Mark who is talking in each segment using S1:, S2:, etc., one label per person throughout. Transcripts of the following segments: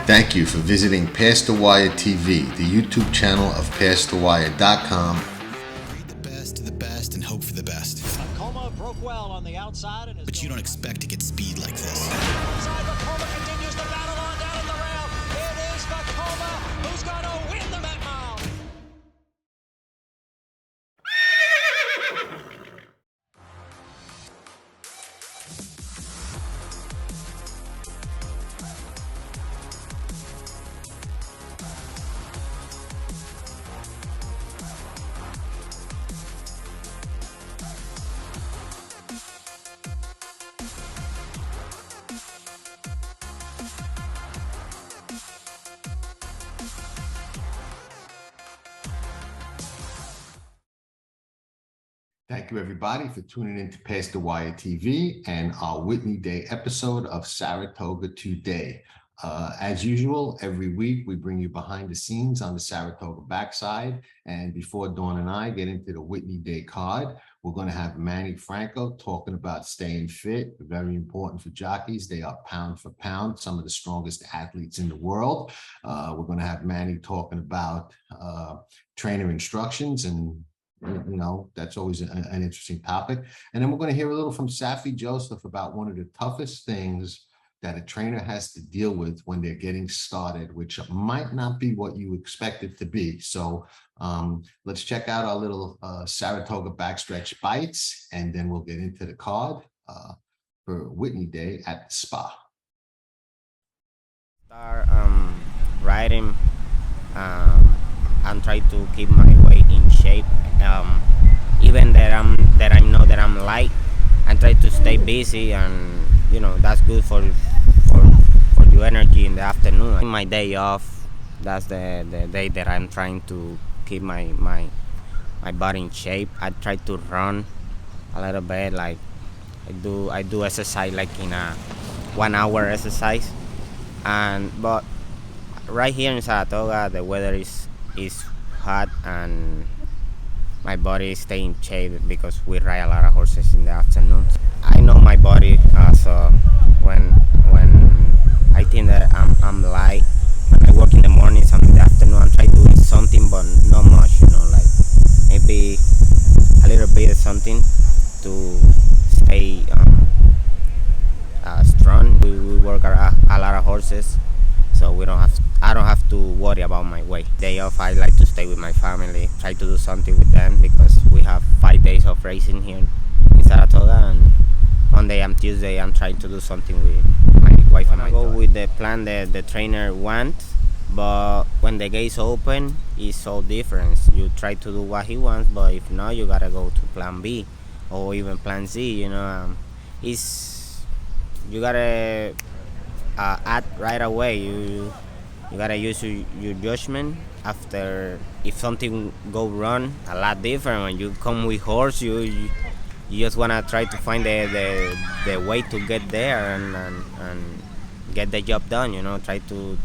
S1: Thank you for visiting Past the Wire TV, the YouTube channel of PastTheWire.com.
S2: Read the best, and hope for the best.
S3: Vekoma broke well on the outside, and
S2: But you don't expect to get speed like this.
S3: Inside, Vekoma continues to battle on down the rail. It is Vekoma who's going to win the Met Mile.
S1: Thank you, everybody, for tuning in to Past the Wire TV and our Whitney Day episode of Saratoga Today. As usual, every week we bring you behind the scenes on the Saratoga backside. And before Dawn and I get into the Whitney Day card, we're going to have Manny Franco talking about staying fit. Very important for jockeys. They are pound for pound some of the strongest athletes in the world. We're going to have Manny talking about trainer instructions, and that's always an interesting topic. And then we're going to hear a little from Saffie Joseph about one of the toughest things that a trainer has to deal with when they're getting started, which might not be what you expect it to be. So let's check out our little Saratoga backstretch bites, and then we'll get into the card for Whitney Day at the spa.
S4: Start riding and try to keep my weight in shape. Even that I know that I'm light, and try to stay busy, and that's good for your energy in the afternoon. My day off, that's the day that I'm trying to keep my body in shape. I try to run a little bit, like I do exercise like in a 1 hour exercise, but right here in Saratoga the weather is hot, and my body stay in shape because we ride a lot of horses in the afternoons. I know my body, so when I think that I'm light, when I work in the mornings and in the afternoon, I try doing something, but not much, like maybe a little bit of something to stay strong. We work a lot of horses, so I don't have to worry about my weight. Day off, I like to stay with my family, try to do something with them, because we have 5 days of racing here in Saratoga, and Monday and Tuesday I'm trying to do something with my wife and my daughter. Go with the plan that the trainer wants, but when the gates open, it's so different. You try to do what he wants, but if not, you gotta go to plan B or even plan Z. You gotta act right away. You gotta use your judgment. After, if something go wrong, a lot different. When you come with horse, you just wanna try to find the way to get there and get the job done. Try to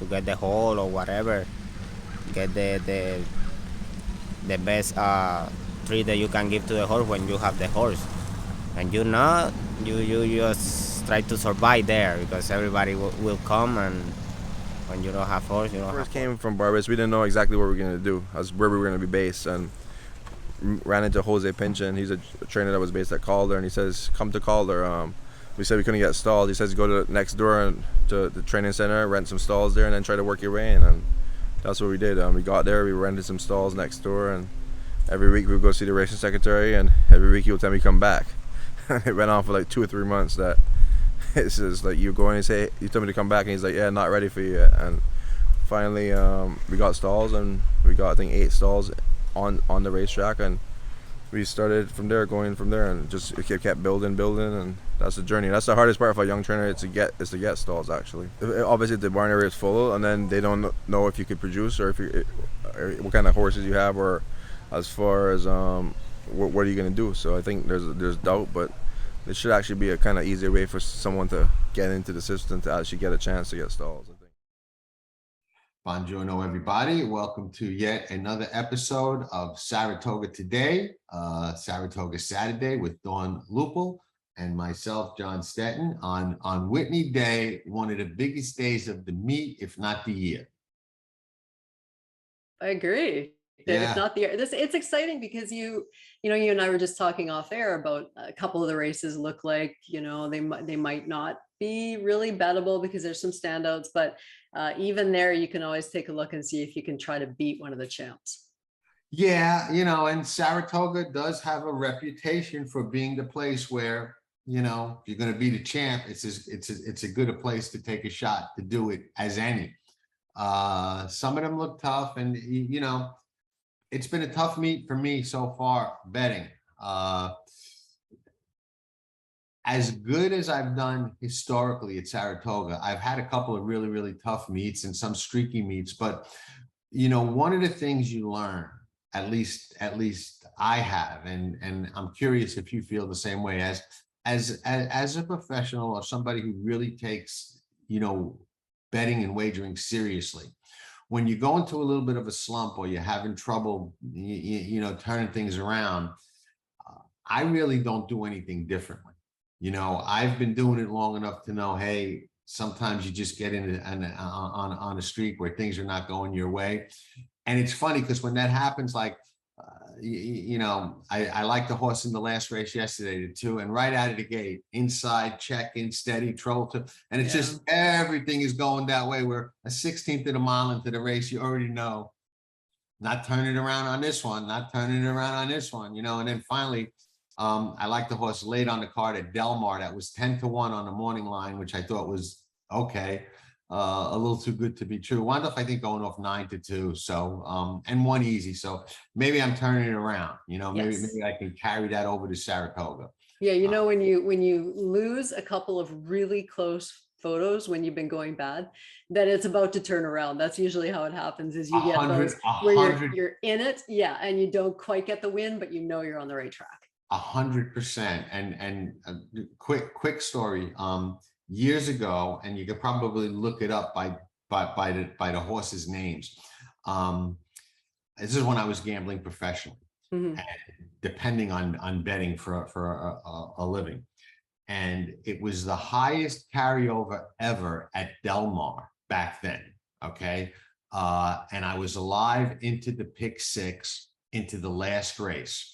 S4: get the hole or whatever. Get the best treat that you can give to the horse when you have the horse. And you just try to survive there, because everybody will come, and when you don't have horse, you don't have.
S5: First came from Barbados, we didn't know exactly what we were going to do, where we were going to be based, and ran into Jose Pinchin. He's a trainer that was based at Calder, and he says, come to Calder. We said we couldn't get stalls. He says, go to next door and to the training center, rent some stalls there, and then try to work your way in. And that's what we did. We got there, we rented some stalls next door, and every week we would go see the racing secretary, and every week he would tell me come back. It went on for like 2 or 3 months. That it's just like you go in and say, you told me to come back, and he's like, yeah, not ready for you yet. And finally we got stalls, and we got I think 8 stalls on the racetrack, and we started from there, going from there, and just it kept building, and that's the journey. That's the hardest part for a young trainer, is to get stalls. Actually, obviously the barn area is full, and then they don't know if you could produce, or what kind of horses you have, or as far as what are you going to do. So I think there's doubt, but it should actually be a kind of easier way for someone to get into the system to actually get a chance to get stalls, I think.
S1: Buongiorno, everybody. Welcome to yet another episode of Saratoga Today, Saratoga Saturday with Dawn Lupul. and myself, John Stettin, on Whitney Day, one of the biggest days of the meet, if not the year.
S6: I agree.
S1: Yeah.
S6: If not the year, it's exciting because you know, you and I were just talking off air about a couple of the races look like, you know, they might not be really bettable because there's some standouts, but even there, you can always take a look and see if you can try to beat one of the champs.
S1: Yeah, you know, and Saratoga does have a reputation for being the place where, you know, if you're going to be the champ, it's a good a place to take a shot to do it as any. Some of them look tough, and you know, it's been a tough meet for me so far betting. As good as I've done historically at Saratoga, I've had a couple of really, really tough meets and some streaky meets. But, you know, one of the things you learn, at least I have, and I'm curious if you feel the same way, as a professional or somebody who really takes, you know, betting and wagering seriously. When you go into a little bit of a slump or you're having trouble, you know, turning things around, I really don't do anything differently. You know, I've been doing it long enough to know, hey, sometimes you just get in on a streak where things are not going your way. And it's funny because when that happens, like, you know, I like the horse in the last race yesterday too, and right out of the gate, inside, check in, steady, troll to, and it's just everything is going that way. Where a 16th of a mile into the race, you already know, not turning it around on this one, not turning it around on this one, you know. And then finally, I like the horse late on the card at Del Mar that was 10-1 on the morning line, which I thought was okay. A little too good to be true. Wound up, I think, going off 9-2. So, and one easy. So maybe I'm turning it around. You know, maybe I can carry that over to Saratoga.
S6: Yeah, you know, when you lose a couple of really close photos when you've been going bad, then it's about to turn around. That's usually how it happens. Is you get those where you're in it, yeah, and you don't quite get the win, but you know you're on the right track.
S1: 100%. And quick story. Years ago, and you could probably look it up by the horses' names. This is when I was gambling professionally, and depending on betting for a living. And it was the highest carryover ever at Del Mar back then. Okay. And I was alive into the pick six, into the last race,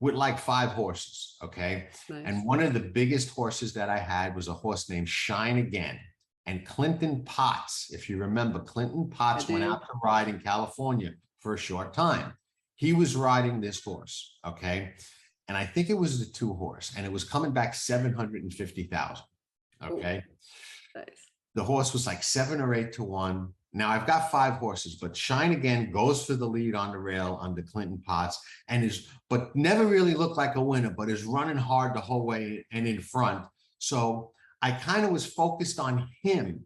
S1: with like 5 horses, okay? Nice. And one of the biggest horses that I had was a horse named Shine Again. And Clinton Potts, if you remember, Clinton Potts went out to ride in California for a short time. He was riding this horse, okay? And I think it was the 2 horse, and it was coming back 750,000, okay? Ooh, nice. The horse was like 7 or 8-1. Now I've got 5 horses, but Shine Again goes for the lead on the rail under Clinton Potts, and but never really looked like a winner, but is running hard the whole way and in front. So I kind of was focused on him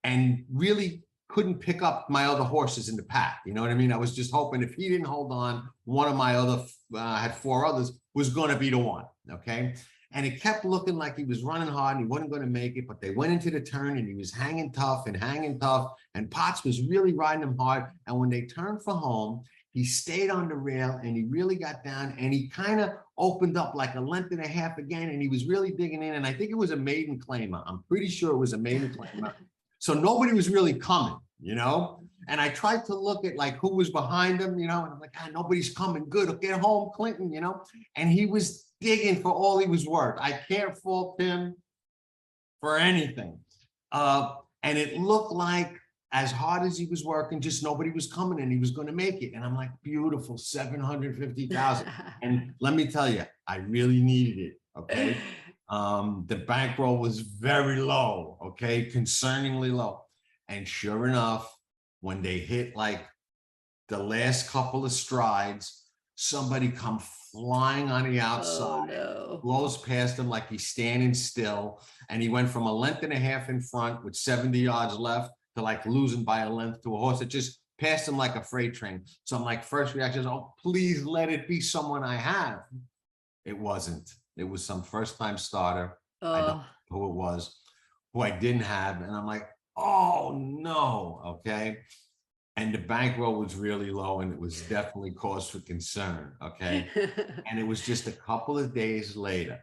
S1: and really couldn't pick up my other horses in the pack. You know what I mean? I was just hoping if he didn't hold on, one of my other, had 4 others, was going to be the one. Okay. And it kept looking like he was running hard and he wasn't going to make it, but they went into the turn and he was hanging tough, and Potts was really riding him hard. And when they turned for home, he stayed on the rail and he really got down and he kind of opened up like a length and a half again, and he was really digging in. And I think it was a maiden claimer. I'm pretty sure it was a maiden claimer. So nobody was really coming, you know? And I tried to look at like who was behind him, you know, and I'm like, nobody's coming. Good, get home, Clinton, you know? And he was digging for all he was worth. I can't fault him for anything. And it looked like as hard as he was working, just nobody was coming and he was going to make it. And I'm like, beautiful, 750,000. And let me tell you, I really needed it. Okay. The bankroll was very low. Okay. Concerningly low. And sure enough, when they hit like the last couple of strides, somebody come flying on the outside, blows past him like he's standing still. And he went from a length and a half in front with 70 yards left to like losing by a length to a horse that just passed him like a freight train. So I'm like, first reaction is, oh, please let it be someone I have. It wasn't. It was some first-time starter. I don't know who it was, who I didn't have. And I'm like, oh no, okay. And the bankroll was really low, and it was definitely cause for concern, okay? And it was just a couple of days later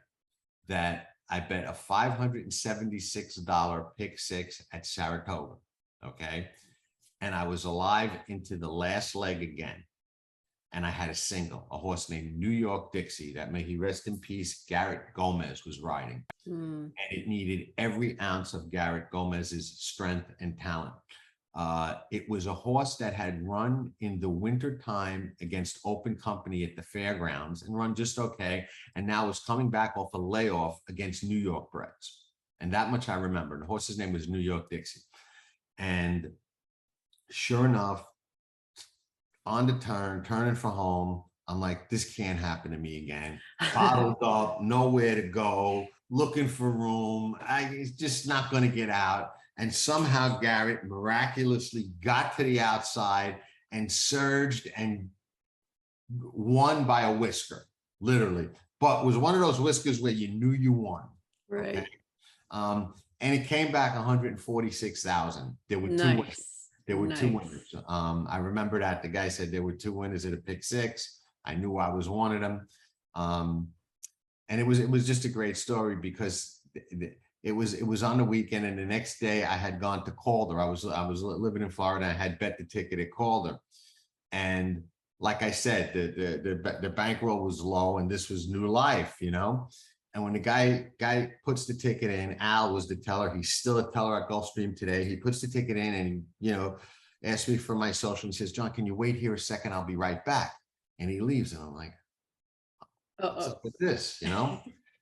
S1: that I bet a $576 pick six at Saratoga. Okay. And I was alive into the last leg again. And I had a single, a horse named New York Dixie that, may he rest in peace, Garrett Gomez was riding. And it needed every ounce of Garrett Gomez's strength and talent. It was a horse that had run in the winter time against Open Company at the fairgrounds and run just okay. And now was coming back off a layoff against New York breds. And that much I remember. The horse's name was New York Dixie. And sure enough, on the turn, turning for home, I'm like, this can't happen to me again. Bottled up, nowhere to go, looking for room. It's just not going to get out. And somehow Garrett miraculously got to the outside and surged and won by a whisker, literally. But it was one of those whiskers where you knew you won.
S6: Right.
S1: Okay? And it came back 146,000. There were two winners. There were two winners. I remember that the guy said there were two winners at a pick six. I knew I was one of them. And it was just a great story because it was on the weekend, and the next day I had gone to Calder. I was living in Florida. I had bet the ticket at Calder, and like I said, the bankroll was low, and this was new life, you know. And when the guy puts the ticket in, Al was the teller. He's still a teller at Gulfstream today. He puts the ticket in and, you know, asks me for my social and says, John, can you wait here a second? I'll be right back. And he leaves. And I'm like, what's up with this, you know?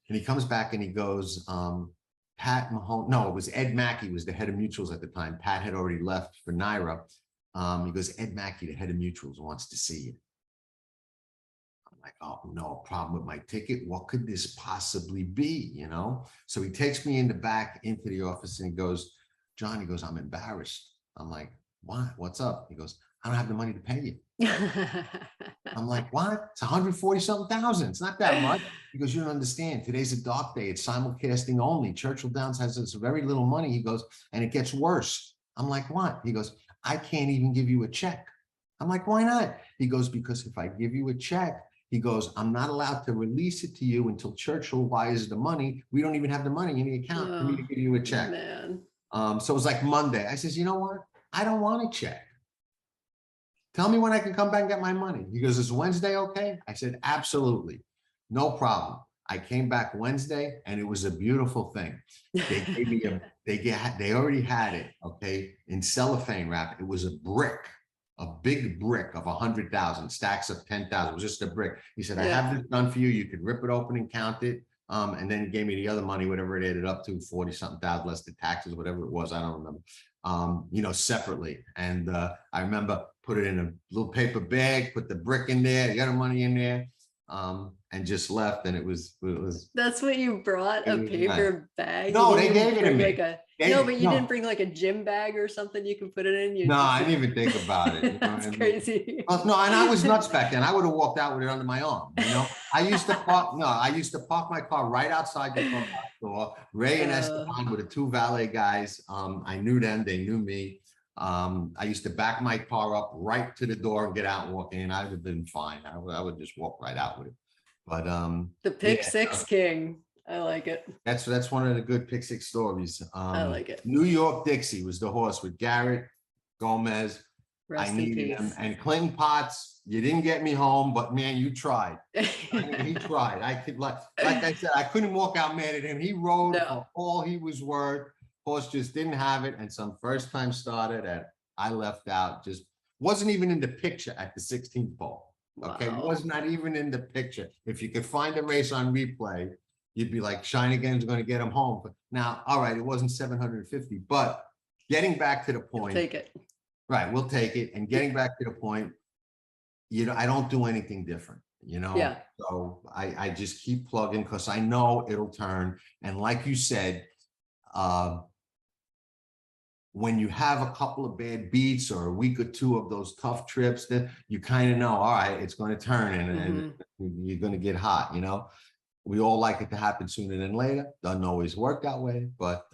S1: And he comes back and he goes, Pat Mahone. No, it was Ed Mackey was the head of mutuals at the time. Pat had already left for Naira. He goes, Ed Mackey, the head of mutuals, wants to see you. Like, oh, no problem with my ticket. What could this possibly be? You know? So he takes me in the back into the office and he goes, John, he goes, I'm embarrassed. I'm like, what? What's up? He goes, I don't have the money to pay you. I'm like, what? It's 140-something thousand. It's not that much. He goes, you don't understand. Today's a dark day. It's simulcasting only. Churchill Downs has this very little money. He goes, and it gets worse. I'm like, what? He goes, I can't even give you a check. I'm like, why not? He goes, because if I give you a check, he goes, I'm not allowed to release it to you until Churchill wires the money. We don't even have the money in the account for me to give you a check.
S6: Man.
S1: So it was like Monday. I says, you know what? I don't want a check. Tell me when I can come back and get my money. He goes, is Wednesday okay? I said, absolutely. No problem. I came back Wednesday and it was a beautiful thing. They gave me they already had it, okay, in cellophane wrap. It was a brick. A big brick of 100,000 stacks of 10,000. It was just a brick. He said, I have this done for you. You could rip it open and count it. And then he gave me the other money, whatever it added up to, 40-something thousand less the taxes, whatever it was. I don't remember, you know, separately. And I remember put it in a little paper bag, put the brick in there, the other money in there, and just left. And it was.
S6: That's what you brought, a paper bag?
S1: No, they gave it to me.
S6: Like no, but you didn't bring like a gym bag or something you can put it in?
S1: No, I didn't even think about it. You know
S6: That's crazy.
S1: Well, no, and I was nuts back then. I would have walked out with it under my arm. You know, I used to park my car right outside the front door. Ray and Esteban were the two valet guys. I knew them. They knew me. I used to back my car up right to the door and get out and walk in. I would have been fine. I would just walk right out with it. But
S6: the pick six king. I like it.
S1: That's one of the good pick six stories.
S6: I like it.
S1: New York Dixie was the horse with Garrett Gomez.
S6: Rest
S1: I needed him. And Clinton Potts, you didn't get me home, but man, you tried. He tried. I could like I said, I couldn't walk out mad at him. He rode for all he was worth. Horse just didn't have it. And some first time starter that I left out just wasn't even in the picture at the 16th pole. Okay, was not even in the picture. If you could find a race on replay, you'd be like, Shinegan's going to get him home. But now, all right, it wasn't 750, but getting back to the point.
S6: Take it.
S1: Right, we'll take it. And getting back to the point, you know, I don't do anything different, you know?
S6: Yeah.
S1: So I just keep plugging because I know it'll turn. And like you said, when you have a couple of bad beats or a week or two of those tough trips, that you kind of know, all right, it's going to turn and you're going to get hot, you know? We all like it to happen sooner than later. Doesn't always work that way, but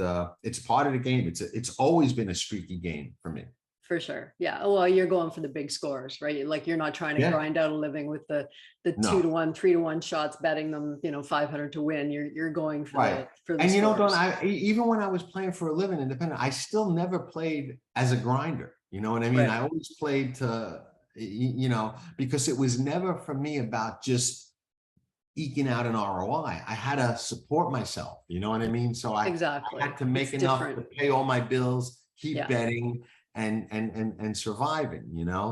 S1: it's part of the game. It's always been a streaky game for me.
S6: For sure. Yeah. Well, you're going for the big scores, right? Like you're not trying to
S1: Yeah.
S6: grind out a living with the
S1: No.
S6: 2-1, 3-1 shots, betting them, 500 to win. You're going for
S1: Right.
S6: the
S1: And
S6: scores.
S1: Don, even when I was playing for a living independent, I still never played as a grinder. You know what I mean?
S6: Right.
S1: I always played to, because it was never for me about just eking out an ROI. I had to support myself. You know what I mean? So I
S6: Exactly.
S1: had to make
S6: It's
S1: enough
S6: different.
S1: to pay all my bills, keep
S6: Yeah.
S1: betting and surviving,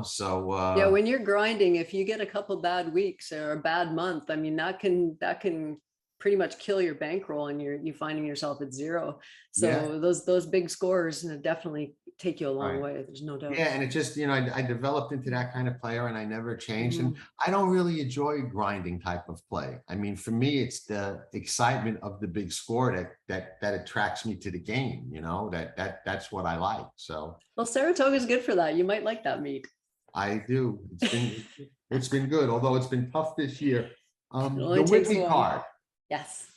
S1: So
S6: Yeah, when you're grinding, if you get a couple bad weeks or a bad month, I mean, that can pretty much kill your bankroll and you finding yourself at zero. So
S1: Yeah.
S6: those big scores definitely take you a long
S1: Right.
S6: way. There's no doubt.
S1: Yeah, and it just, I developed into that kind of player and I never changed. And
S6: Mhm.
S1: I don't really enjoy grinding type of play. I mean, for me, it's the excitement of the big score that attracts me to the game, that's what I like. So
S6: Well, Saratoga is good for that. You might like that meat.
S1: I do. It's been good, although it's been tough this year.
S6: It
S1: The
S6: only takes
S1: Whitney
S6: one.
S1: card.
S6: Yes.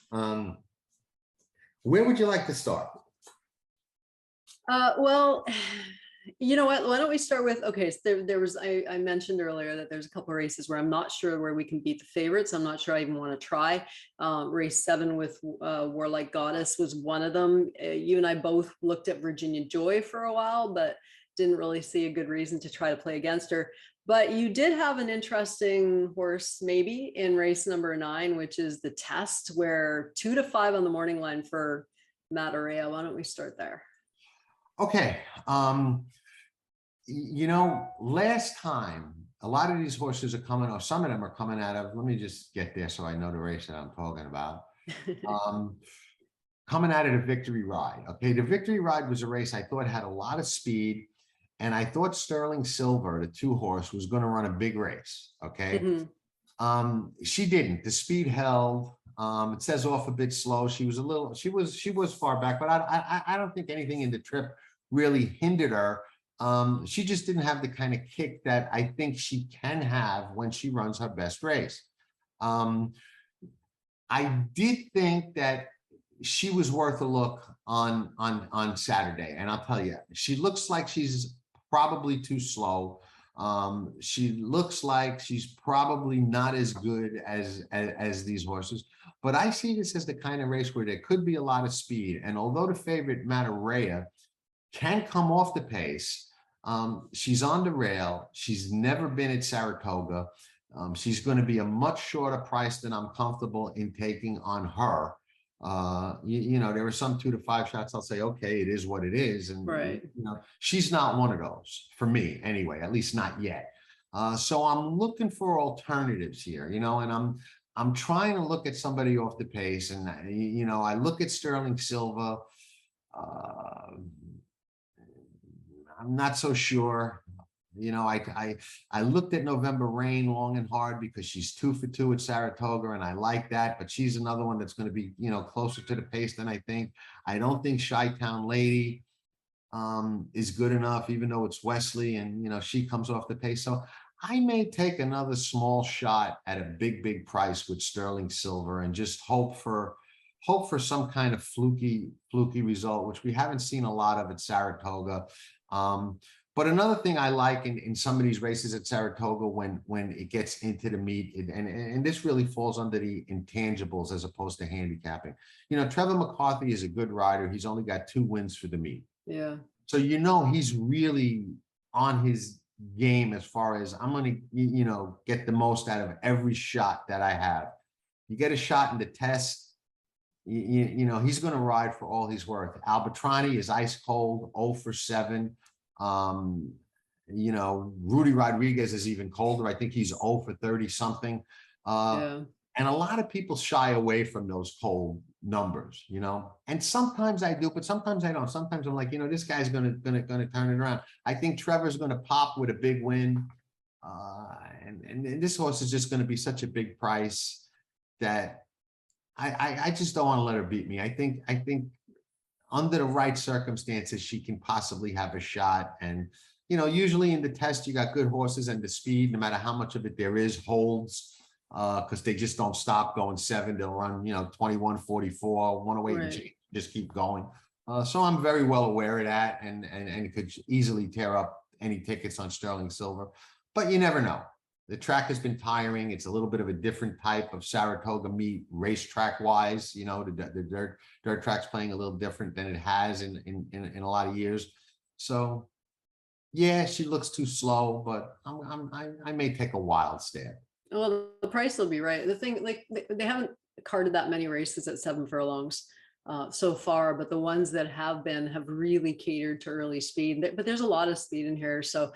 S1: Where would you like to start?
S6: Well, you know what? Why don't we start with, okay, so there was, I mentioned earlier that there's a couple of races where I'm not sure where we can beat the favorites. I'm not sure I even want to try. Race 7 with Warlike Goddess was one of them. You and I both looked at Virginia Joy for a while, but didn't really see a good reason to try to play against her. But you did have an interesting horse maybe in race number 9, which is the Test, where 2 to 5 on the morning line for Matarea. Why don't we start there?
S1: Okay. Last time, a lot of these horses are coming, or some of them are coming out of, let me just get there so I know the race that I'm talking about. Coming out of the Victory Ride. Okay, the Victory Ride was a race I thought had a lot of speed, and I thought Sterling Silver, the 2-horse, was going to run a big race. Okay.
S6: Mhm.
S1: She didn't. The speed held. It says off a bit slow. She was far back, but I don't think anything in the trip really hindered her. She just didn't have the kind of kick that I think she can have when she runs her best race. I did think that she was worth a look on Saturday, and I'll tell you, she looks like she's probably too slow. She looks like she's probably not as good as these horses, but I see this as the kind of race where there could be a lot of speed. And although the favorite Matarea can come off the pace, she's on the rail. She's never been at Saratoga. She's going to be a much shorter price than I'm comfortable in taking on her. There were some 2 to 5 shots. I'll say, okay, it is what it is. And,
S6: Right.
S1: she's not one of those for me anyway, at least not yet. So I'm looking for alternatives here, and I'm trying to look at somebody off the pace. And, I look at Sterling Silva. I'm not so sure. I looked at November Rain long and hard because she's 2 for 2 at Saratoga, and I like that. But she's another one that's going to be, closer to the pace than I think. I don't think Chi-Town Lady is good enough, even though it's Wesley and she comes off the pace. So I may take another small shot at a big price with Sterling Silver and just hope for some kind of fluky result, which we haven't seen a lot of at Saratoga. But another thing I like in some of these races at Saratoga when it gets into the meat, and this really falls under the intangibles as opposed to handicapping. Trevor McCarthy is a good rider. He's only got 2 wins for the meet.
S6: Yeah.
S1: So he's really on his game as far as I'm going to get the most out of every shot that I have. You get a shot in the Test, he's going to ride for all he's worth. Albatrani is ice cold, 0 for 7. Rudy Rodriguez is even colder. I think he's 0 for 30 something.
S6: Yeah.
S1: And a lot of people shy away from those cold numbers, and sometimes I do, but sometimes I don't. Sometimes I'm like, this guy's gonna turn it around. I think Trevor's gonna pop with a big win. And this horse is just gonna be such a big price that I just don't want to let her beat me. I think under the right circumstances, she can possibly have a shot. And, usually in the Test, you got good horses, and the speed, no matter how much of it there is, holds because they just don't stop going 7. They'll run, 21, 44, 108,
S6: Right.
S1: and just keep going. So I'm very well aware of that and could easily tear up any tickets on Sterling Silver, but you never know. The track has been tiring. It's a little bit of a different type of Saratoga meet racetrack wise. You know, the dirt track's playing a little different than it has in a lot of years. So yeah, she looks too slow, but I may take a wild stab.
S6: Well, the price will be right. The thing, like they haven't carded that many races at 7 furlongs so far, but the ones that have been have really catered to early speed. But there's a lot of speed in here, so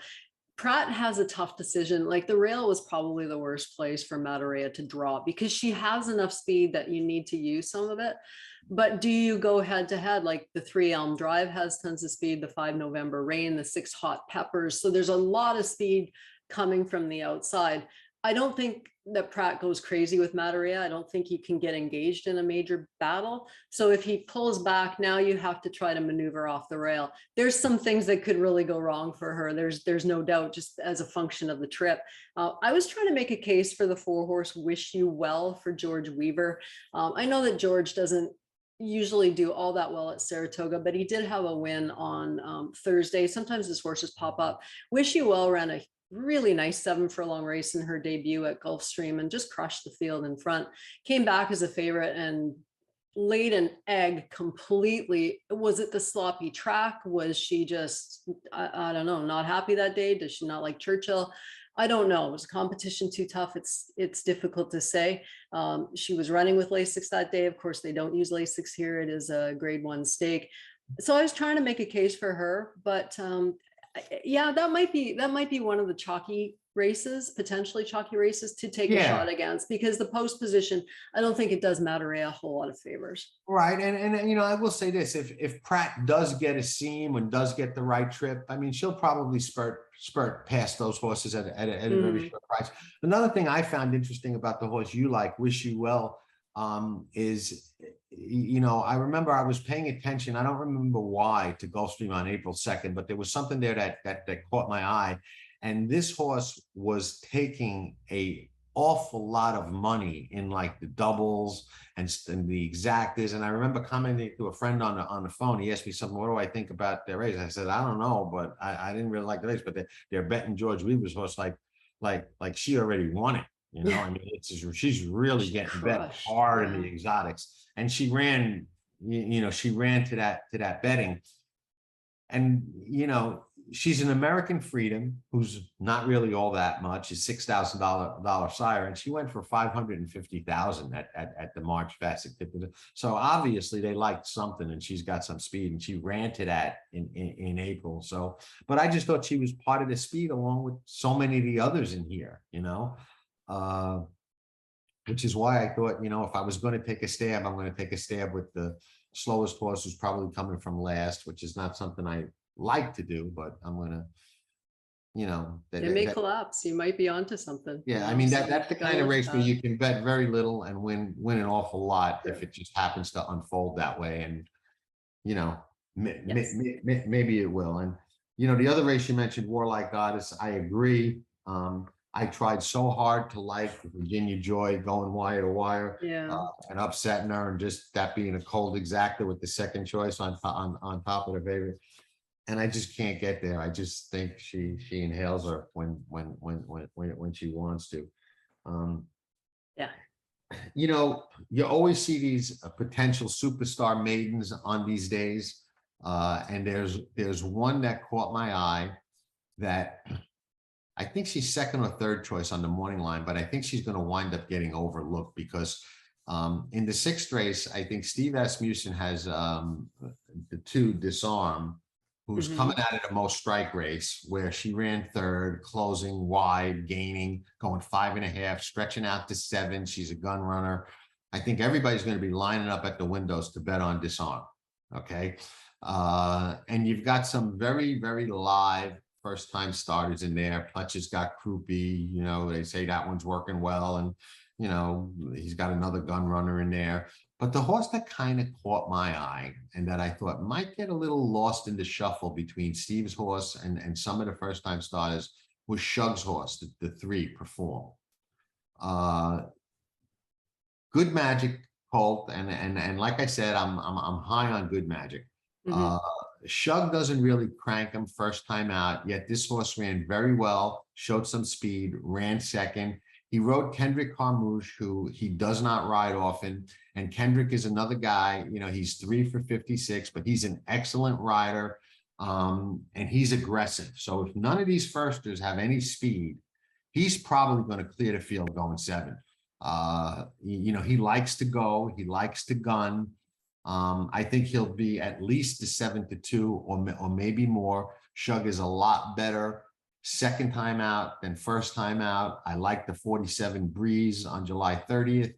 S6: Pratt has a tough decision. Like the rail was probably the worst place for Matarea to draw because she has enough speed that you need to use some of it. But do you go head to head? Like the 3 Elm Drive has tons of speed, the 5 November Rain, the 6 Hot Peppers. So there's a lot of speed coming from the outside. I don't think that Pratt goes crazy with Matarea. I don't think he can get engaged in a major battle. So if he pulls back, now you have to try to maneuver off the rail. There's some things that could really go wrong for her. There's no doubt, just as a function of the trip. I was trying to make a case for the 4-horse Wish You Well for George Weaver. I know that George doesn't usually do all that well at Saratoga, but he did have a win on Thursday. Sometimes his horses pop up. Wish You Well ran a really nice 7 furlong race in her debut at Gulfstream and just crushed the field in front. Came back as a favorite and laid an egg completely. Was it the sloppy track? Was she just, I don't know, not happy that day? Does she not like Churchill? I don't know. Was the competition too tough? It's difficult to say. She was running with Lasix that day. Of course, they don't use Lasix here. It is a grade 1 stake. So I was trying to make a case for her, but yeah, that might be one of the chalky races, potentially chalky races to take a shot against, because the post position, I don't think it does Matarea a whole lot of favors.
S1: Right. And you know, I will say this, if Pratt does get a seam and does get the right trip, I mean, she'll probably spurt past those horses at a very short price. Another thing I found interesting about the horse you like, Wish You Well, is, you know, I remember I was paying attention. I don't remember why to Gulfstream on April 2nd, but there was something there that caught my eye. And this horse was taking a awful lot of money in like the doubles and the exactas. And I remember commenting to a friend on the phone. He asked me something, what do I think about their race? I said, I don't know, but I didn't really like the race, but they're betting George Weaver's horse like she already won it. You know, I mean, she's really getting bet hard in the exotics, and she ran, you know, she ran to that betting, and you know, she's an American Freedom who's not really all that much. Is $6,000 sire, and she went for $550,000 at the March Classic. So obviously they liked something, and she's got some speed, and she ran to that in April. So, but I just thought she was part of the speed along with so many of the others in here, you know. Which is why I thought, you know, if I was going to take a stab, I'm going to take a stab with the slowest horse who's probably coming from last, which is not something I like to do, but I'm going to, you know.
S6: It may collapse. You might be onto something.
S1: Yeah, I mean, that's the kind of race where you can bet very little and win an awful lot if it just happens to unfold that way. And, you know, maybe it will. And, you know, the other race you mentioned, Warlike Goddess, I agree. I tried so hard to like Virginia Joy going wire to wire, and upsetting her, and just that being a cold exacta with the second choice on top of the favorite, and I just can't get there. I just think she inhales her when she wants to. You know, you always see these potential superstar maidens on these days, and there's one that caught my eye that. I think she's second or third choice on the morning line, but I think she's going to wind up getting overlooked because in the 6th race, I think Steve Asmussen has the 2 Disarm, who's coming out of the most strike race, where she ran 3rd, closing wide, gaining, going 5.5, stretching out to 7. She's a gun runner. I think everybody's going to be lining up at the windows to bet on Disarm. Okay. And you've got some very, very live first-time starters in there. Pletcher's got Krupe, you know, they say that one's working well, and you know, he's got another gun runner in there. But the horse that kind of caught my eye and that I thought might get a little lost in the shuffle between Steve's horse and some of the first-time starters was Shug's horse, the 3 Perform. Good Magic colt, and like I said, I'm high on Good Magic. Shug doesn't really crank him first time out, yet this horse ran very well, showed some speed, ran second. He rode Kendrick Carmouche, who he does not ride often. And Kendrick is another guy, you know, he's 3 for 56, but he's an excellent rider. And he's aggressive. So if none of these firsters have any speed, he's probably going to clear the field going 7. You know, he likes to go, he likes to gun. I think he'll be at least a 7-2 or maybe more. Shug is a lot better second time out than first time out. I like the 47 Breeze on July 30th.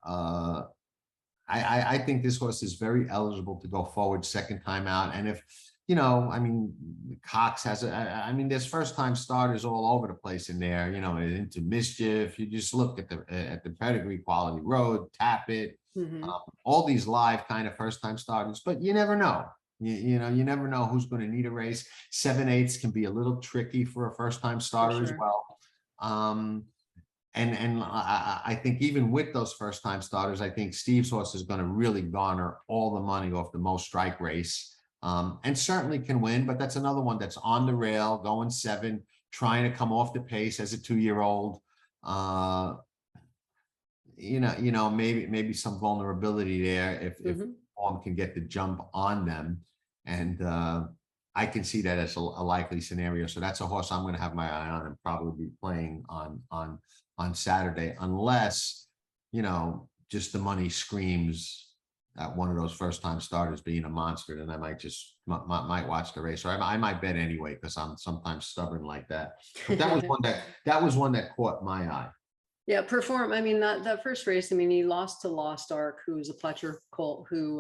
S1: I think this horse is very eligible to go forward second time out. And if, you know, I mean, Cox has I mean, there's first time starters all over the place in there, you know, into Mischief. You just look at the pedigree, Quality Road, Tap It, all these live kind of first time starters, but you never know. You know, you never know who's going to need a race. 7/8 can be a little tricky for a first time starter as well. And I think even with those first time starters, I think Steve's horse is going to really garner all the money off the most strike race. And certainly can win, but that's another one that's on the rail, going 7, trying to come off the pace as a 2-year-old. You know, maybe some vulnerability there if form can get the jump on them. And I can see that as a likely scenario. So that's a horse I'm going to have my eye on and probably be playing on Saturday, unless, you know, just the money screams at one of those first time starters being a monster, then I might just might watch the race, or I might bet anyway, because I'm sometimes stubborn like that. But that was one that caught my eye.
S6: Yeah, Perform. I mean, that first race, I mean, he lost to Lost Ark, who was a Fletcher colt who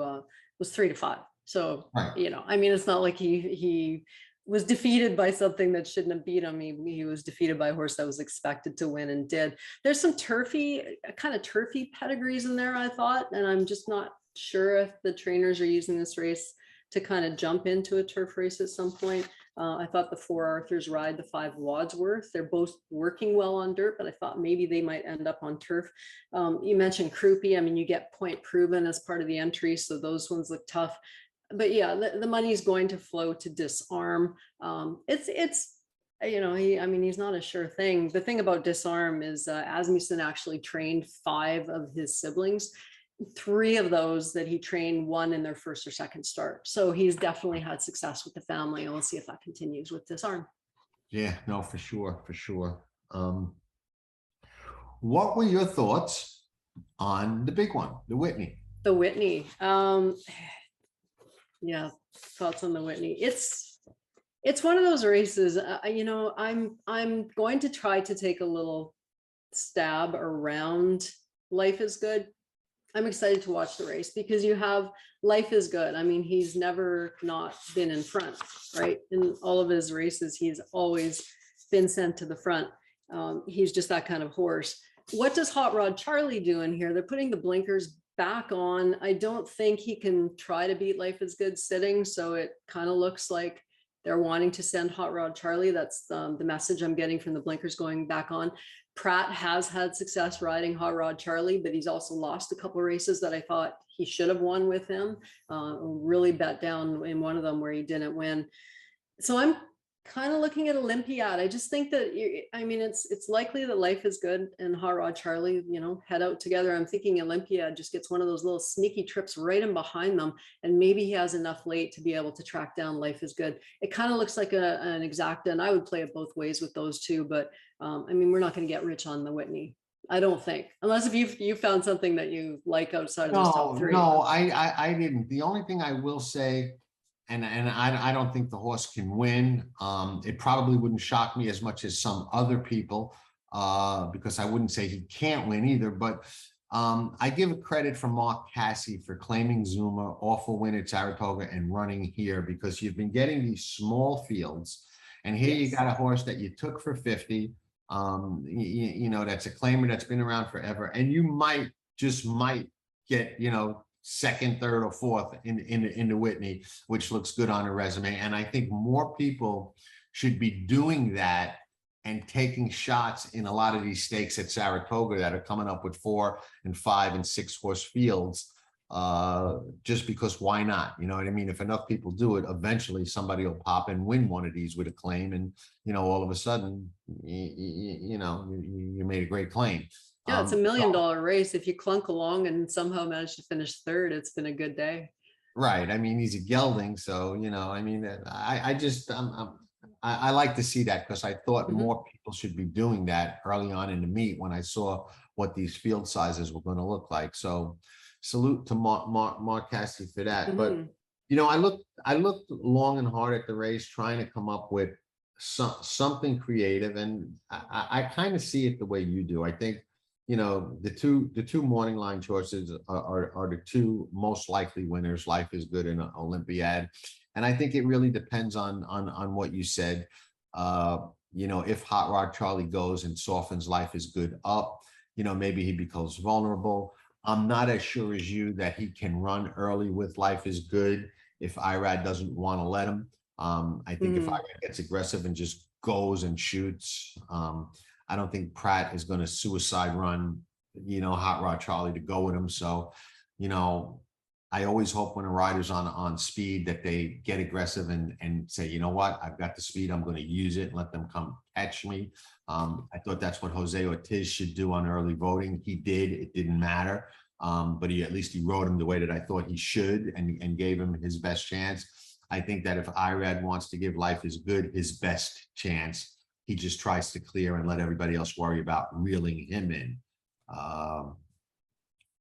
S6: was 3-5. So, you know, I mean, it's not like he was defeated by something that shouldn't have beat him. He was defeated by a horse that was expected to win and did. There's some kind of turfy pedigrees in there, I thought, and I'm just not sure if the trainers are using this race to kind of jump into a turf race at some point. I thought the 4 Arthurs ride the 5 Wadsworth. They're both working well on dirt, but I thought maybe they might end up on turf. You mentioned Croupy. I mean, you get point proven as part of the entry, so those ones look tough. But yeah, the money is going to flow to Disarm. It's you know, he's not a sure thing. The thing about Disarm is Asmussen actually trained 5 of his siblings. 3 of those that he trained won in their first or second start. So he's definitely had success with the family, and we'll see if that continues with Disarm. Yeah,
S1: no, for sure. What were your thoughts on the big one, the Whitney?
S6: The Whitney. Yeah, thoughts on the Whitney. It's one of those races, you know, I'm going to try to take a little stab around Life is Good. I'm excited to watch the race because you have Life is Good. I mean, he's never not been in front, right? In all of his races, he's always been sent to the front. He's just that kind of horse. What does Hot Rod Charlie do in here? They're putting the blinkers back on. I don't think he can try to beat Life is Good sitting. So it kind of looks like they're wanting to send Hot Rod Charlie. That's the message I'm getting from the blinkers going back on. Pratt has had success riding Hot Rod Charlie, but he's also lost a couple of races that I thought he should have won with him. Really bet down in one of them where he didn't win. So I'm kind of looking at Olympiad. I just think that, I mean, it's likely that Life is Good and Hot Rod Charlie, you know, head out together. I'm thinking Olympiad just gets one of those little sneaky trips right in behind them, and maybe he has enough late to be able to track down Life is Good. It kind of looks like an exacta, and I would play it both ways with those two, but I mean, we're not going to get rich on the Whitney, I don't think, unless if you found something that you like outside of those top 3.
S1: No, I didn't. The only thing I will say, and I don't think the horse can win. It probably wouldn't shock me as much as some other people, because I wouldn't say he can't win either. But I give a credit for Mark Casse for claiming Zuma, awful win at Saratoga, and running here, because you've been getting these small fields, and here you got a horse that you took for 50. You know, that's a claimer that's been around forever, and you might get, you know, second, third, or fourth in the Whitney, which looks good on a resume. And I think more people should be doing that and taking shots in a lot of these stakes at Saratoga that are coming up with 4 and 5 and 6 horse fields. just because why not? You know what I mean? If enough people do it, eventually somebody will pop and win one of these with a claim, and all of a sudden, you made a great claim.
S6: Yeah, it's $1 million race. If you clunk along and somehow manage to finish third, it's been a good day.
S1: Right. I mean, he's a gelding, so I mean, I just I like to see that, because I thought more people should be doing that early on in the meet when I saw what these field sizes were going to look like. So salute to Mark Cassidy for that. But I looked long and hard at the race, trying to come up with something creative, and I kind of see it the way you do. I think the two morning line choices are the two most likely winners. Life is Good and Olympiad, and I think it really depends on what you said. If Hot Rod Charlie goes and softens Life is Good up, maybe he becomes vulnerable. I'm not as sure as you that he can run early with Life is Good if Irad doesn't want to let him. I think if Irad gets aggressive and just goes and shoots, I don't think Pratt is going to suicide run, Hot Rod Charlie to go with him. So, I always hope when a rider's on speed that they get aggressive and say, you know what, I've got the speed, I'm going to use it and let them come catch me. I thought that's what Jose Ortiz should do on early voting. He did. It didn't matter. But at least he rode him the way that I thought he should, and gave him his best chance. I think that if Irad wants to give Life is Good his best chance, he just tries to clear and let everybody else worry about reeling him in.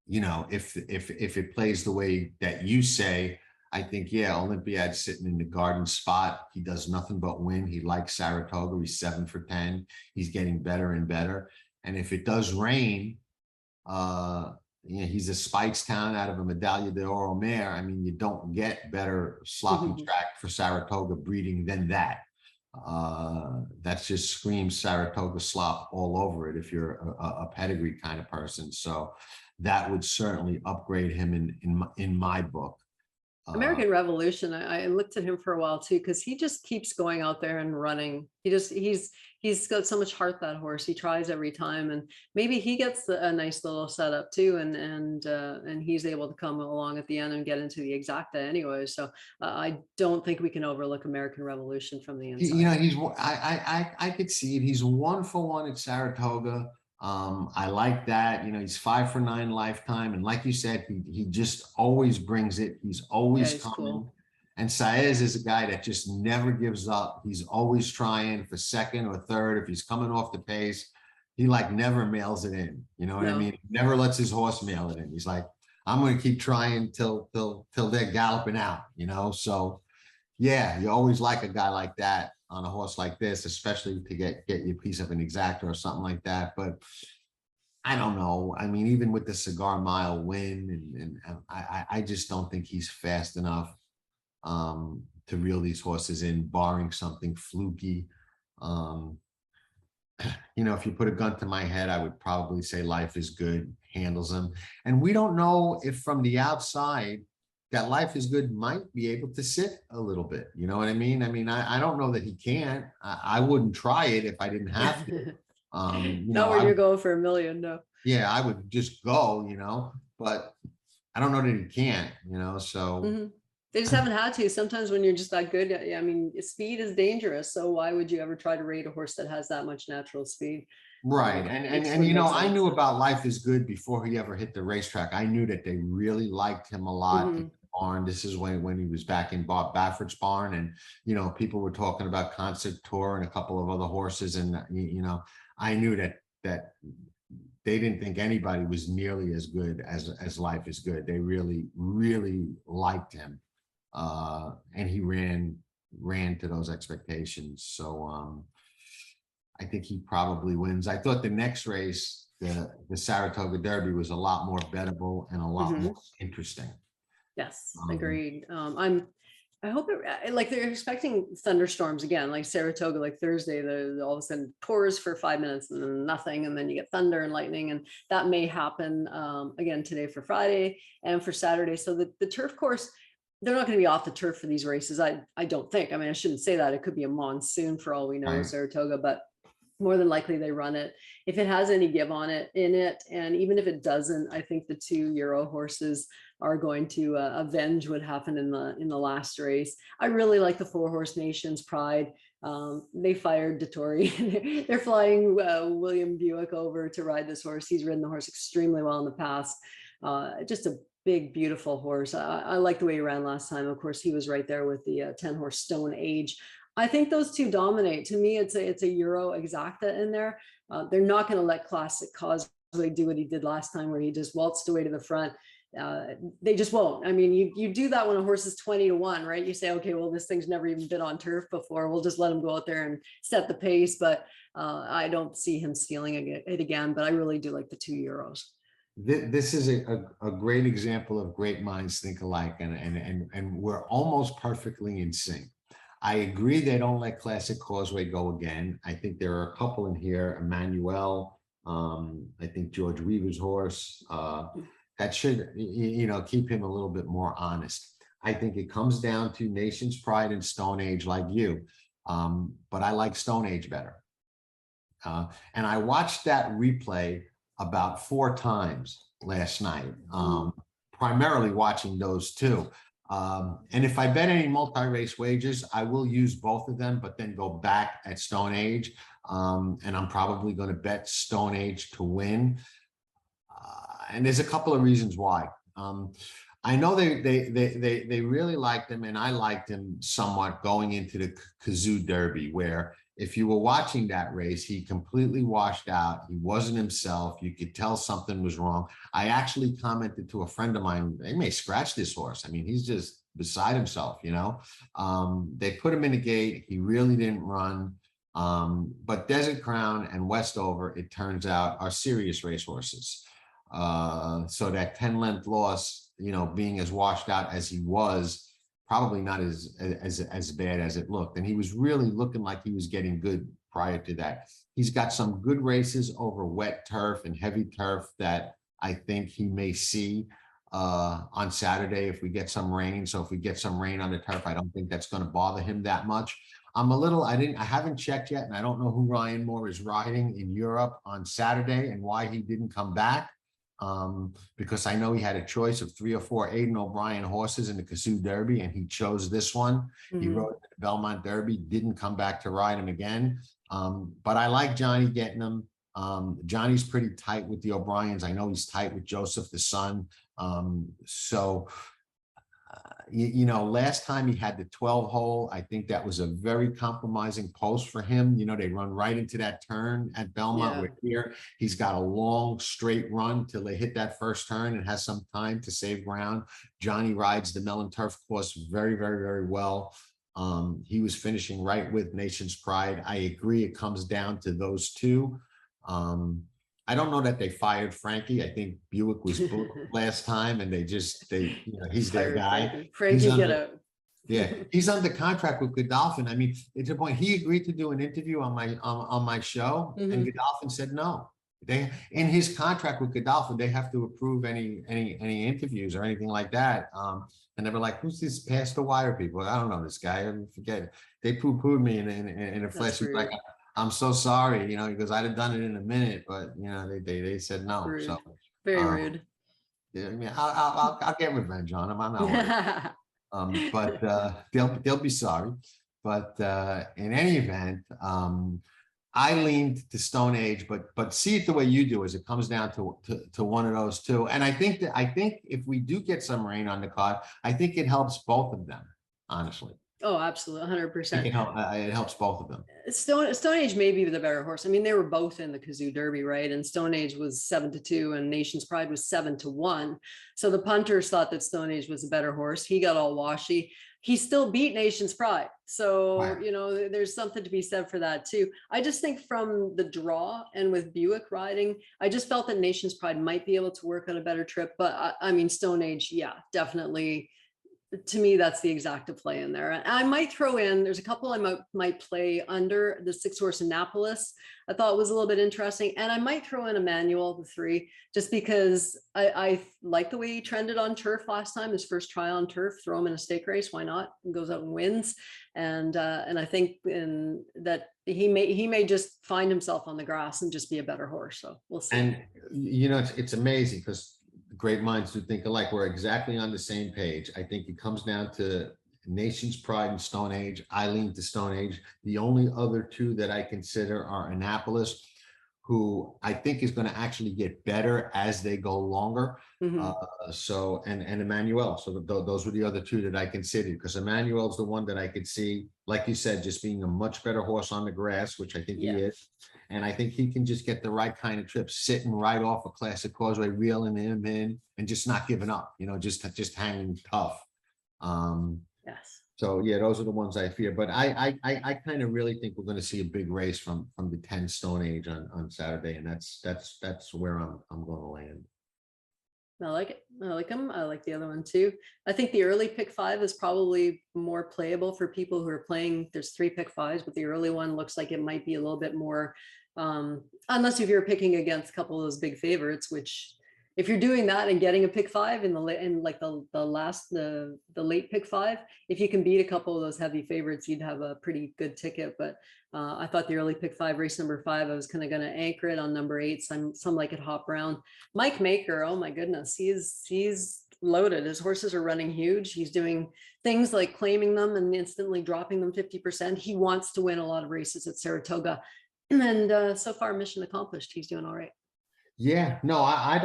S1: If it plays the way that you say, I think, Olympiad's sitting in the garden spot. He does nothing but win. He likes Saratoga. He's 7 for 10. He's getting better and better. And if it does rain, he's a Spikestown out of a Medaglia d'Oro mare. I mean, you don't get better sloppy track for Saratoga breeding than that. That just screams Saratoga slop all over it if you're a pedigree kind of person. So that would certainly upgrade him in my book.
S6: American Revolution, I looked at him for a while too, because he just keeps going out there and running. He's got so much heart, that horse. He tries every time, and maybe he gets a nice little setup too, and he's able to come along at the end and get into the exacta anyway. So I don't think we can overlook American Revolution from the inside.
S1: I could see it. He's 1 for 1 at Saratoga. I like that. He's 5 for 9 lifetime, and like you said, he just always brings it. He's always coming. Cool. And Saez is a guy that just never gives up. He's always trying for second or third. If he's coming off the pace, he never mails it in. You know what I mean? He never lets his horse mail it in. He's like, I'm going to keep trying till they're galloping out. So yeah, you always like a guy like that on a horse like this, especially to get your piece of an exacta or something like that. But I don't know. I mean, even with the Cigar Mile win, and I just don't think he's fast enough to reel these horses in, barring something fluky. If you put a gun to my head, I would probably say Life is Good handles him. And we don't know if from the outside that Life is Good might be able to sit a little bit. You know what I mean? I don't know that he can't. I wouldn't try it if I didn't have to.
S6: Not where you're going for $1 million, no.
S1: Yeah, I would just go, but I don't know that he can't, so.
S6: They just haven't had to. Sometimes when you're just that good, I mean, speed is dangerous. So why would you ever try to rate a horse that has that much natural speed?
S1: Right. And I knew about Life is Good before he ever hit the racetrack. I knew that they really liked him a lot in the barn. This is when he was back in Bob Baffert's barn, and, people were talking about Concert Tour and a couple of other horses. And, I knew that they didn't think anybody was nearly as good as Life is Good. They really, really liked him. And he ran to those expectations. So I think he probably wins. I thought the next race, the Saratoga Derby, was a lot more bettable and a lot more interesting.
S6: Yes, agreed. I hope they're expecting thunderstorms again, like Saratoga, like Thursday, all of a sudden pours for 5 minutes and then nothing, and then you get thunder and lightning, and that may happen again today for Friday and for Saturday. So the turf course, they're not going to be off the turf for these races. I don't think. I mean, I shouldn't say that. It could be a monsoon for all we know in Saratoga, but more than likely they run it. If it has any give on it in it, and even if it doesn't, I think the 2 Euro horses are going to avenge what happened in the last race. I really like the 4-horse Nations Pride. They fired Dettori. They're flying William Buick over to ride this horse. He's ridden the horse extremely well in the past. Just a big, beautiful horse. I like the way he ran last time. Of course, he was right there with the 10-horse Stone Age. I think those two dominate. To me, it's a Euro Exacta in there. They're not going to let Classic Causeway do what he did last time, where he just waltzed away to the front. They just won't. I mean, you do that when a horse is 20-1, right? You say, okay, well, this thing's never even been on turf before. We'll just let him go out there and set the pace. But I don't see him stealing it again. But I really do like the 2 Euros.
S1: This is a great example of great minds think alike, and we're almost perfectly in sync. I agree they don't let Classic Causeway go again. I think there are a couple in here, Emmanuel, I think George Weaver's horse, that should, keep him a little bit more honest. I think it comes down to Nation's Pride and Stone Age like you, but I like Stone Age better. And I watched that replay about 4 times last night, primarily watching those two. And if I bet any multi-race wagers, I will use both of them, but then go back at Stone Age. And I'm probably going to bet Stone Age to win. And there's a couple of reasons why. I know they really liked him, and I liked him somewhat going into the Kazoo Derby, where if you were watching that race, he completely washed out. He wasn't himself. You could tell something was wrong. I actually commented to a friend of mine, they may scratch this horse. I mean, he's just beside himself, They put him in the gate. He really didn't run. But Desert Crown and Westover, it turns out, are serious racehorses. So that 10-length loss, being as washed out as he was, probably not as bad as it looked. And he was really looking like he was getting good prior to that. He's got some good races over wet turf and heavy turf that I think he may see on Saturday if we get some rain. So if we get some rain on the turf, I don't think that's going to bother him that much. I haven't checked yet, and I don't know who Ryan Moore is riding in Europe on Saturday and why he didn't come back. Because I know he had a choice of 3 or 4 Aidan O'Brien horses in the Kazoo Derby, and he chose this one. He rode the Belmont Derby, didn't come back to ride him again. But I like Johnny getting him. Johnny's pretty tight with the O'Briens. I know he's tight with Joseph, the son. Last time he had the 12 hole, I think that was a very compromising post for him. They run right into that turn at Belmont. Where here he's got a long straight run till they hit that first turn and has some time to save ground. Johnny rides the Mellon Turf course very, very, very well. He was finishing right with Nation's Pride. I agree. It comes down to those two. I don't know that they fired Frankie. I think Buick was booked last time, and he's their guy.
S6: Frankie, get out.
S1: Yeah, he's under contract with Godolphin. I mean, it's a point. He agreed to do an interview on my show, and Godolphin said no. In his contract with Godolphin, they have to approve any interviews or anything like that. And they were like, "Who's this past the wire people? I don't know this guy. I forget it." They poo-pooed me in a flesh. Like, I'm so sorry, because I'd have done it in a minute, but they said no.
S6: Rude.
S1: So
S6: very rude.
S1: Yeah, I mean, I'll get revenge on them. I'm not worried. But they'll be sorry. But in any event, I leaned to Stone Age, but see it the way you do, is it comes down to one of those two. And I think if we do get some rain on the card, I think it helps both of them, honestly.
S6: Oh, absolutely, 100%.
S1: It helps both of them.
S6: Stone Age may be the better horse. I mean, they were both in the Kazoo Derby, right? And Stone Age was 7-2, and Nation's Pride was 7-1. So the punters thought that Stone Age was a better horse. He got all washy. He still beat Nation's Pride. So, right. There's something to be said for that too. I just think from the draw and with Buick riding, I just felt that Nation's Pride might be able to work on a better trip. But I mean, Stone Age, yeah, definitely. To me, that's the exacta play in there. And I might throw in, there's a couple I might play under. The 6-horse Annapolis, I thought was a little bit interesting. And I might throw in Emmanuel, the 3, just because I like the way he trended on turf last time, his first trial on turf. Throw him in a stake race, why not? He goes out and wins. And I think that he may just find himself on the grass and just be a better horse. So we'll see.
S1: And it's amazing because great minds do think alike. We're exactly on the same page. I think it comes down to Nation's Pride and Stone Age. I lean to Stone Age. The only other two that I consider are Annapolis, who I think is going to actually get better as they go longer.
S6: Mhm.
S1: And Emmanuel. So those were the other two that I considered, because Emmanuel's the one that I could see, like you said, just being a much better horse on the grass, which I think he
S6: Yeah.
S1: is. And I think he can just get the right kind of trip, sitting right off a Classic Causeway, reeling him in and just not giving up, just hanging tough.
S6: Yes.
S1: So yeah, those are the ones I fear. But I kind of really think we're going to see a big race from the 10 Stone Age on Saturday, and that's where I'm going to land.
S6: I like it. I like them. I like the other one too. I think the early pick five is probably more playable for people who are playing. There's 3 pick fives, but the early one looks like it might be a little bit more, unless if you're picking against a couple of those big favorites, which if you're doing that and getting a pick five in the late pick five, if you can beat a couple of those heavy favorites, you'd have a pretty good ticket. But I thought the early pick five, race number 5, I was kind of going to anchor it on number 8. Some like it hop around. Mike Maker, oh my goodness, he's loaded. His horses are running huge. He's doing things like claiming them and instantly dropping them 50%. He wants to win a lot of races at Saratoga, and so far, mission accomplished. He's doing all right.
S1: Yeah, no, I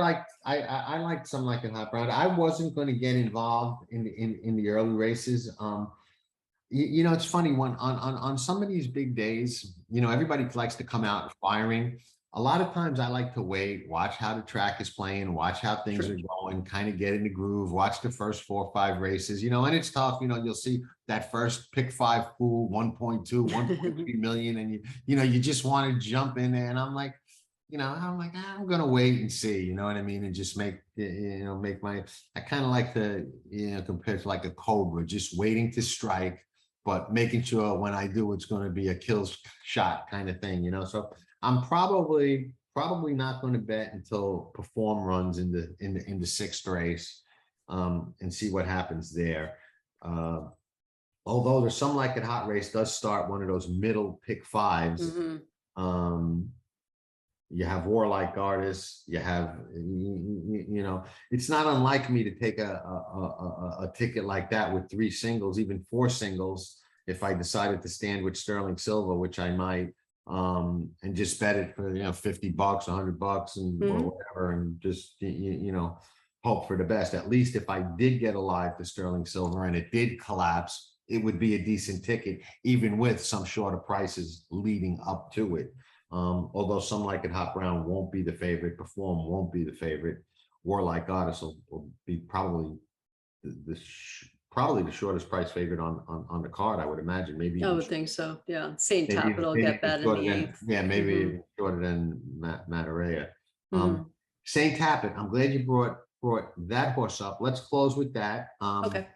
S1: liked some like it hop around. I wasn't going to get involved in the early races. It's funny when on some of these big days, everybody likes to come out firing. A lot of times I like to wait, watch how the track is playing, watch how things are going, kind of get in the groove, watch the first 4 or 5 races, and it's tough. You'll see that first pick 5 pool, 1.2, 1.3 million, and you just want to jump in there. And I'm like, I'm going to wait and see, you know what I mean? And just make I kind of like to, compared to like a Cobra, just waiting to strike, but making sure when I do, it's going to be a kill shot kind of thing, So I'm probably not going to bet until Perform runs in the 6th race, and see what happens there. Although there's some like it hot race does start one of those middle pick 5s.
S6: Mm-hmm.
S1: You have Warlike Artists, you have, it's not unlike me to take a ticket like that with 3 singles, even 4 singles, if I decided to stand with Sterling Silver, which I might, and just bet it for, $50, $100 and or whatever, and just, hope for the best. At least if I did get alive to Sterling Silver and it did collapse, it would be a decent ticket, even with some shorter prices leading up to it. Although some like it hop around won't be the favorite, Perform won't be the favorite, Warlike Artists will be probably the shortest price favorite on the card, I would imagine. Maybe
S6: I would think so. Yeah, St. Tapit will get that in the 8th.
S1: Yeah, maybe even shorter than Matarea. St. Tapit, I'm glad you brought that horse up. Let's close with that.
S6: Okay.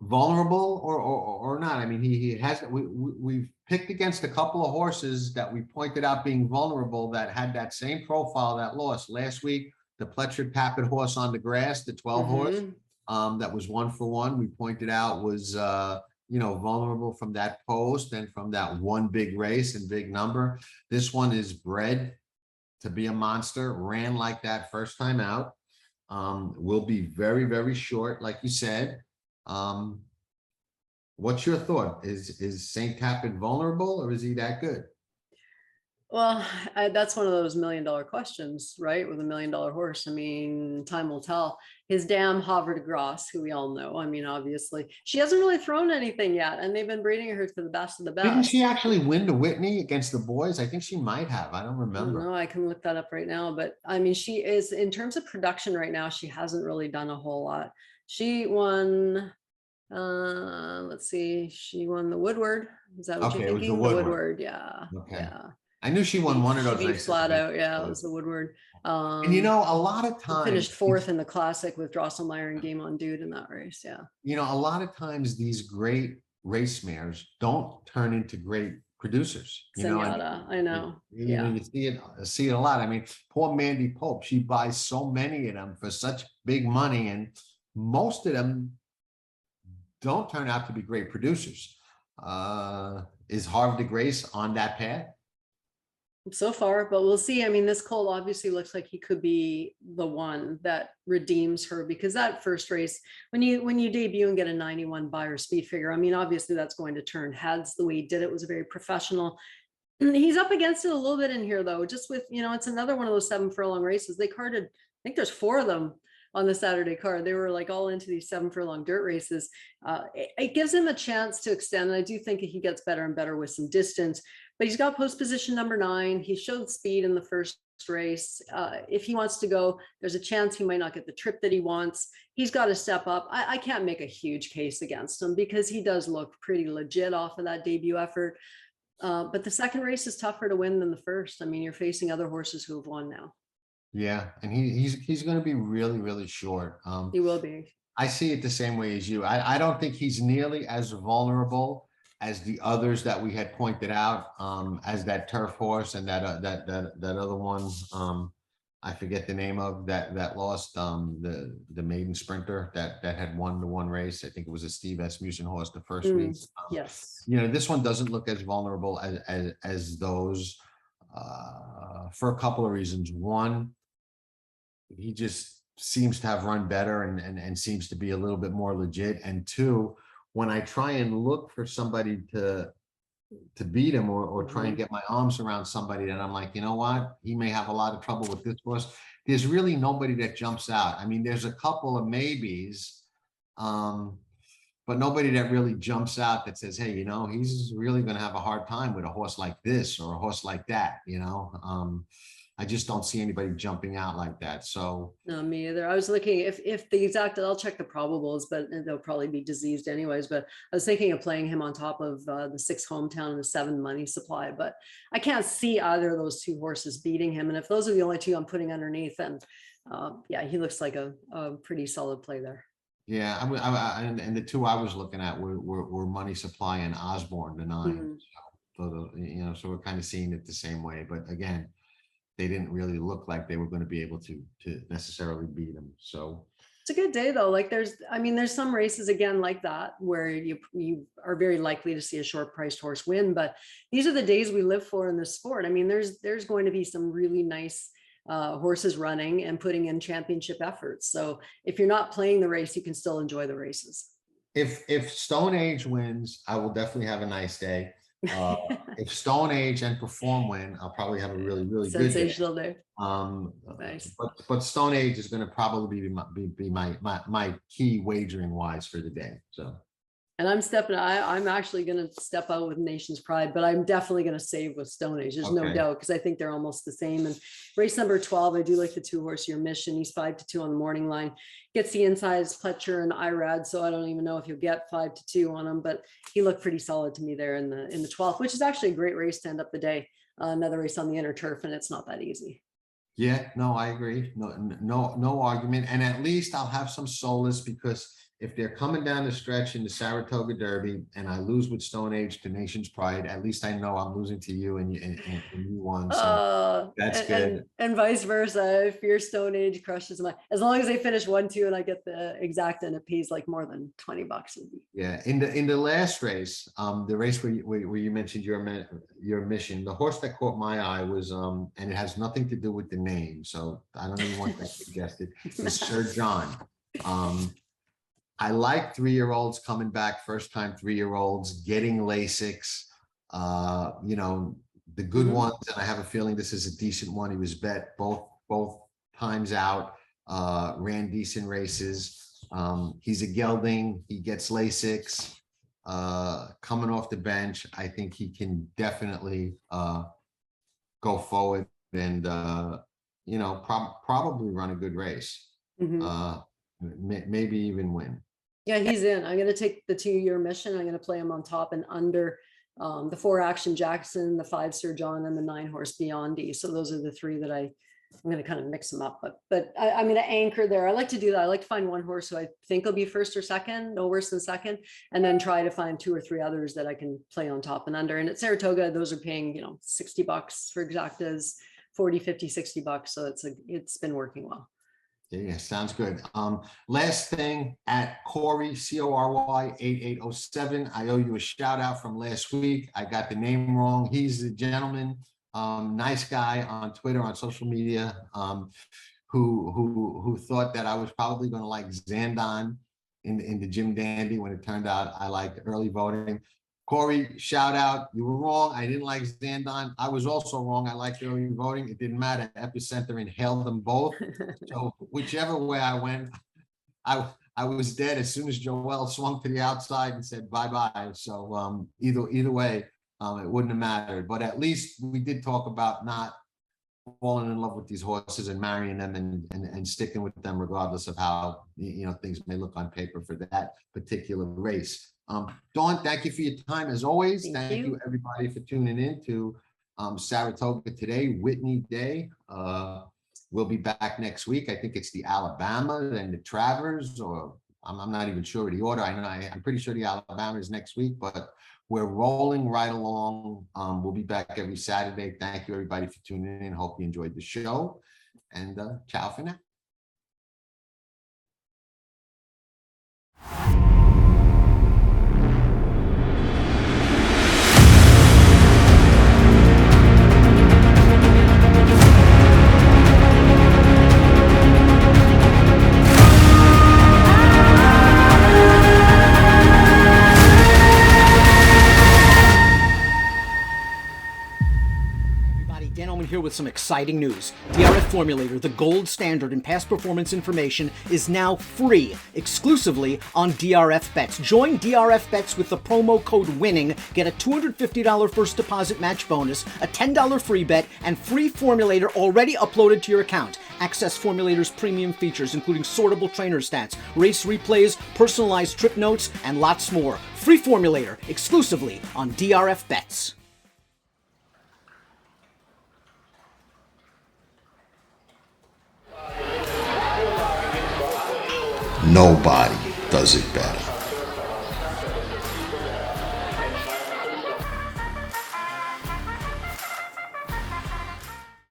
S1: Vulnerable or not? I mean, he has. We've picked against a couple of horses that we pointed out being vulnerable that had that same profile that lost last week. The Pletcher Tapit horse on the grass, the 12 horse, that was 1 for 1. We pointed out was vulnerable from that post and from that one big race and big number. This one is bred to be a monster. Ran like that first time out. Will be very, very short, like you said. What's your thought? Is St. Tapit vulnerable, or is he that good?
S6: Well, that's one of those $1 million questions, right? With $1 million horse. I mean, time will tell. His dam Havre de Grace, who we all know. I mean, obviously, she hasn't really thrown anything yet, and they've been breeding her to the best of the best.
S1: Didn't she actually win the Whitney against the boys? I think she might have. I don't remember.
S6: No, I can look that up right now. But I mean, she is, in terms of production right now, she hasn't really done a whole lot. She won. Let's see. She won the Woodward. Is that what you're thinking?
S1: It was the Woodward.
S6: Yeah.
S1: Okay.
S6: Yeah.
S1: I knew she won one of those races.
S6: Flat out. Yeah, it was the Woodward.
S1: And a lot of times
S6: finished 4th in the Classic with Drosselmeyer and Game on Dude in that race. Yeah.
S1: A lot of times these great race mares don't turn into great producers.
S6: Zenyatta, I know.
S1: You see it a lot. I mean, poor Mandy Pope, she buys so many of them for such big money, and most of them don't turn out to be great producers. Is Havre de Grace on that path?
S6: so far, but we'll see. I mean, this colt obviously looks like he could be the one that redeems her, because that first race, when you debut and get a 91 Beyer speed figure, I mean, obviously that's going to turn heads. The way he did it was very professional. He's up against it a little bit in here, though, just with, it's another one of those 7 furlong races. They carded, I think there's 4 of them on the Saturday card. They were like all into these 7 furlong dirt races. It gives him a chance to extend. And I do think he gets better and better with some distance, but he's got post position number 9. He showed speed in the first race. If he wants to go, there's a chance he might not get the trip that he wants. He's got to step up. I can't make a huge case against him because he does look pretty legit off of that debut effort. But the second race is tougher to win than the first. I mean, you're facing other horses who have won now.
S1: Yeah, and he's going to be really, really short.
S6: He will be.
S1: I see it the same way as you. I don't think he's nearly as vulnerable as the others that we had pointed out, as that turf horse and that other one. I forget the name of that lost, the maiden sprinter that had won the one race. I think it was a Steve Asmussen horse the first week.
S6: Yes.
S1: This one doesn't look as vulnerable as those, for a couple of reasons. One, he just seems to have run better and seems to be a little bit more legit. And 2, when I try and look for somebody to beat him or try and get my arms around somebody, and I'm like, you know what, he may have a lot of trouble with this horse. There's really nobody that jumps out. I mean, there's a couple of maybes, but nobody that really jumps out that says, hey, he's really going to have a hard time with a horse like this or a horse like that. I just don't see anybody jumping out like that. So
S6: no, me either. I was looking if the exact, I'll check the probables, but they'll probably be diseased anyways. But I was thinking of playing him on top of the 6 hometown and the 7 money supply, but I can't see either of those 2 horses beating him. And if those are the only 2 I'm putting underneath, then yeah, he looks like a pretty solid play there.
S1: Yeah, and the 2 I was looking at were money supply and Osborne, the 9. So we're kind of seeing it the same way. But again, they didn't really look like they were going to be able to necessarily beat him. So
S6: it's a good day though. Like there's some races again like that where you are very likely to see a short priced horse win, but these are the days we live for in this sport. I mean, there's going to be some really nice horses running and putting in championship efforts. So if you're not playing the race, you can still enjoy the races.
S1: If Stone Age wins, I will definitely have a nice day. If Stone Age and Perform win, I'll probably have a really, really
S6: sensational
S1: good day.
S6: Nice.
S1: But Stone Age is going to probably be my key wagering wise for the day. So.
S6: And I'm actually going to step out with Nation's Pride, but I'm definitely going to save with Stone Age. There's no doubt, because I think they're almost the same. And race number 12, I do like the 2 horse Your Mission. He's 5-2 on the morning line. Gets the insides, Pletcher and Irad. So I don't even know if you'll get 5-2 on him, but he looked pretty solid to me there in the 12th, which is actually a great race to end up the day. Another race on the inner turf, and it's not that easy.
S1: Yeah, no, I agree. No argument. And at least I'll have some solace, because if they're coming down the stretch in the Saratoga Derby and I lose with Stone Age to Nation's Pride, at least I know I'm losing to you and you won. So that's good.
S6: And vice versa. If your Stone Age crushes my, as long as they finish 1-2 and I get the exact and it pays like more than $20.
S1: Yeah. In the last race, the race where you mentioned your mission, the horse that caught my eye was, and it has nothing to do with the name, so I don't even want that suggested, is Sir John. I like 3-year-olds coming back, first time 3-year-olds getting Lasix, the good ones. And I have a feeling this is a decent one. He was bet both times out, ran decent races. He's a gelding. He gets Lasix, coming off the bench. I think he can definitely go forward and, probably run a good race. Maybe even win.
S6: Yeah, he's in. I'm going to take the 2-year mission. I'm going to play him on top and under the 4 Action Jackson, the 5 Sir John, and the 9 horse Beyondy. So those are the 3 that I'm going to kind of mix them up. But I'm going to anchor there. I like to do that. I like to find one horse who I think will be first or second, no worse than second, and then try to find 2 or 3 others that I can play on top and under. And at Saratoga, those are paying $60 for exactas, 40, 50, $60. So it's been working well.
S1: Yeah, sounds good. Last thing, at Corey, Cory 8807. I owe you a shout out from last week. I got the name wrong. He's the gentleman nice guy on Twitter, on social media, who thought that I was probably going to like Zandon in the Jim Dandy when it turned out I liked early voting. Corey, shout out. You were wrong. I didn't like Zandon. I was also wrong. I liked early voting. It didn't matter. Epicenter inhaled them both. So whichever way I went, I was dead as soon as Joel swung to the outside and said bye-bye. So either way, it wouldn't have mattered. But at least we did talk about not falling in love with these horses and marrying them and sticking with them regardless of how things may look on paper for that particular race. Dawn, thank you for your time as always. Thank you everybody for tuning in to Saratoga Today, Whitney Day. We'll be back next week. I think it's the Alabama and the Travers, or I'm not even sure of the order. I'm pretty sure the Alabama is next week, but we're rolling right along. We'll be back every Saturday. Thank you everybody for tuning in. Hope you enjoyed the show, and ciao for now.
S7: Here with some exciting news. DRF Formulator, the gold standard in past performance information, is now free exclusively on DRF Bets. Join DRF Bets with the promo code WINNING. Get a $250 first deposit match bonus, a $10 free bet, and free Formulator already uploaded to your account. Access Formulator's premium features, including sortable trainer stats, race replays, personalized trip notes, and lots more. Free Formulator exclusively on DRF Bets.
S8: Nobody does it better.